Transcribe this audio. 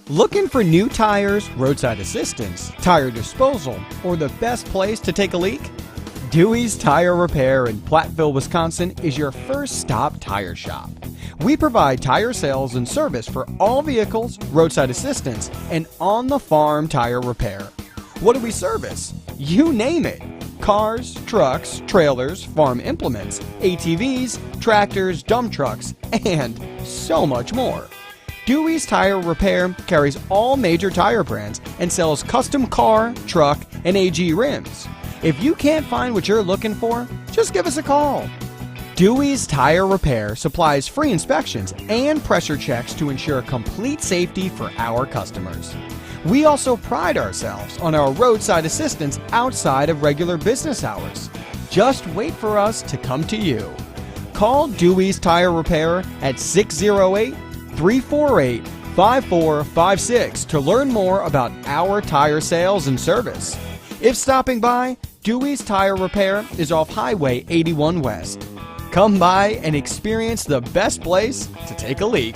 Looking for new tires, roadside assistance, tire disposal, or the best place to take a leak? Dewey's Tire Repair in Platteville, Wisconsin is your first stop tire shop. We provide tire sales and service for all vehicles, roadside assistance, and on-the-farm tire repair. What do we service? You name it. Cars, trucks, trailers, farm implements, ATVs, tractors, dump trucks, and so much more. Dewey's Tire Repair carries all major tire brands and sells custom car, truck, and AG rims. If you can't find what you're looking for, just give us a call. Dewey's Tire Repair supplies free inspections and pressure checks to ensure complete safety for our customers. We also pride ourselves on our roadside assistance outside of regular business hours. Just wait for us to come to you. Call Dewey's Tire Repair at 608-348-5456 to learn more about our tire sales and service. If stopping by, Dewey's Tire Repair is off Highway 81 West. Come by and experience the best place to take a leak.